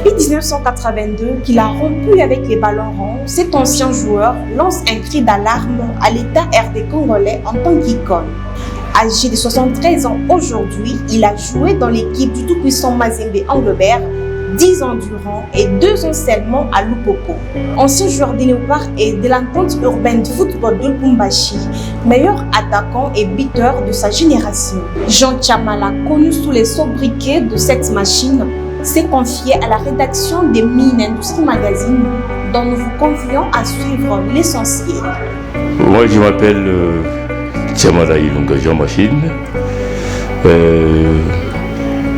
Depuis 1982 qu'il a rompu avec les ballons ronds, cet ancien joueur lance un cri d'alarme à l'État RD congolais en tant qu'icône. Âgé de 73 ans aujourd'hui, il a joué dans l'équipe du tout-puissant Mazembe Anglebert 10 ans durant et 2 ans seulement à Lupopo. Ancien joueur des Léopards et de l'entente urbaine de football de Lubumbashi, meilleur attaquant et buteur de sa génération. Jean Chamala, connu sous les sobriquets de cette machine, s'est confié à la rédaction des Mines Industrie Magazine, dont nous vous convions à suivre l'essentiel. Moi, je m'appelle Chamala Ilunga Jean Machine,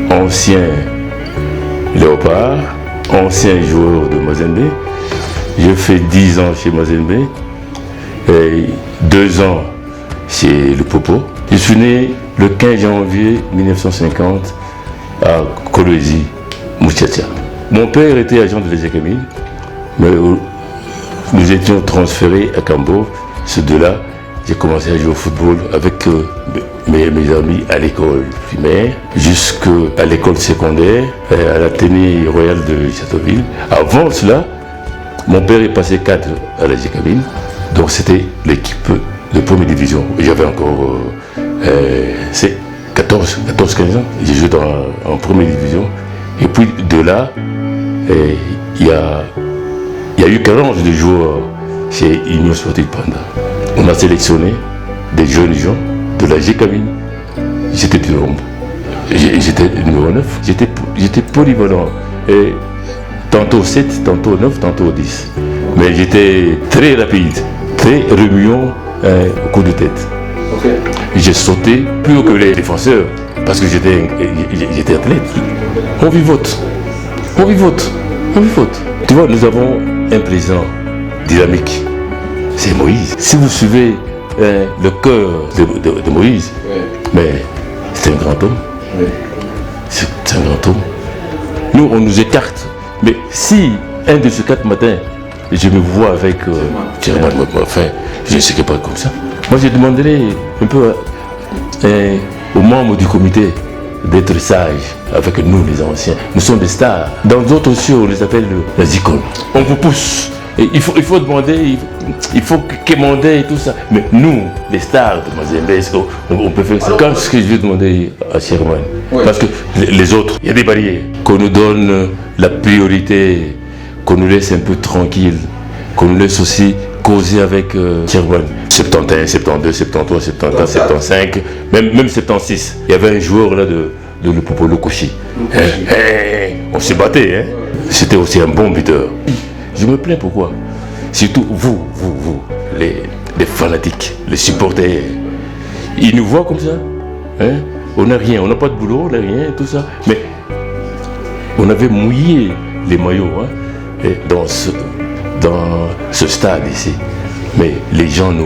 ancien Léopard, ancien joueur de Mazembe. J'ai fait 10 ans chez Mazembe et 2 ans chez le Popo. Je suis né le 15 janvier 1950 à Kolwezi, Mouchacha. Mon père était agent de l'Éjacamine, mais nous étions transférés à Cambo. Ce de-là, j'ai commencé à jouer au football avec mes amis à l'école primaire, jusqu'à l'école secondaire, à l'Athénée Royal de Châteauville. Avant cela, mon père est passé 4 à la Gécamine, donc c'était l'équipe de première division. J'avais encore 14-15 ans, j'ai joué en première division. Et puis de là, il y a eu 40 de joueurs chez Union Sportive Panda. On a sélectionné des jeunes gens de la Gécamine. J'étais numéro 9, j'étais polyvalent. Et tantôt 7, tantôt 9, tantôt 10. Mais j'étais très rapide, très remuant au coup de tête. Okay. J'ai sauté plus haut que les défenseurs parce que j'étais athlète. On vivote. Tu vois, nous avons un président dynamique. C'est Moïse. Si vous suivez le cœur de Moïse, mais c'est un grand homme. C'est un grand homme. Nous, on nous écarte. Mais si un de ces 4 matins, je me vois avec enfin, je ne serai pas comme ça. Moi, je demanderais un peu aux membres du comité d'être sages avec nous, les anciens. Nous sommes des stars. Dans d'autres cieux, on les appelle les icônes. On vous pousse. Et il faut demander, il faut quémander et tout ça. Mais nous, les stars de Mazembe, on peut faire ça. Quand ce que je vais demander à Sherman, parce que les autres, il y a des barrières. Qu'on nous donne la priorité, qu'on nous laisse un peu tranquille, qu'on nous laisse aussi causer avec Sherman. 71, 72, 73, 74, 75, même 76. Il y avait un joueur là de Lupopolo Koshi. On se battait, hein. C'était aussi un bon buteur. Je me plains pourquoi? Surtout vous, les fanatiques, les supporters. Ils nous voient comme ça. Hein? On n'a rien, on n'a pas de boulot, on n'a rien, tout ça. Mais on avait mouillé les maillots dans ce stade ici. Mais les gens nous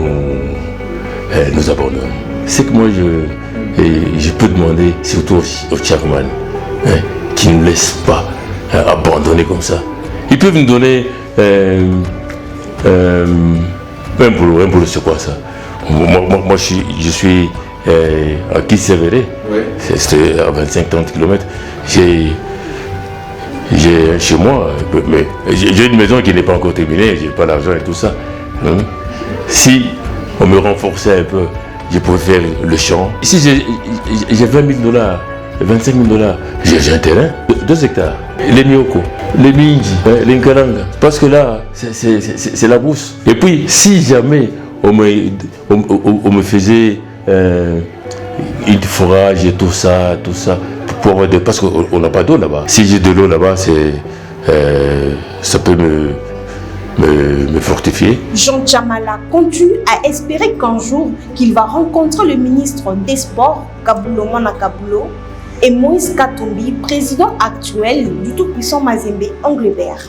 abandonnent. C'est que moi, je peux demander, surtout au chairman, qui ne nous laisse pas abandonner comme ça. Ils peuvent nous donner un boulot, c'est quoi ça? Moi je suis à Kissévéré, c'était à 25-30 km. J'ai chez moi, mais j'ai une maison qui n'est pas encore terminée, j'ai pas l'argent et tout ça. Si on me renforçait un peu, je pouvais faire le champ. Ici j'ai 20 000 $, 25 000 $. J'ai un terrain, 2 hectares. Les Mioko, les Minji, les Nkaranga. Parce que là, c'est la brousse. Et puis, si jamais on me faisait une forage et tout ça, pour avoir parce qu'on n'a pas d'eau là-bas. Si j'ai de l'eau là-bas, ça peut me fortifier. Jean Chamala continue à espérer qu'un jour, qu'il va rencontrer le ministre des Sports, Kabulo Manakabulo, et Moïse Katumbi, président actuel du tout-puissant Mazembe Anglebert.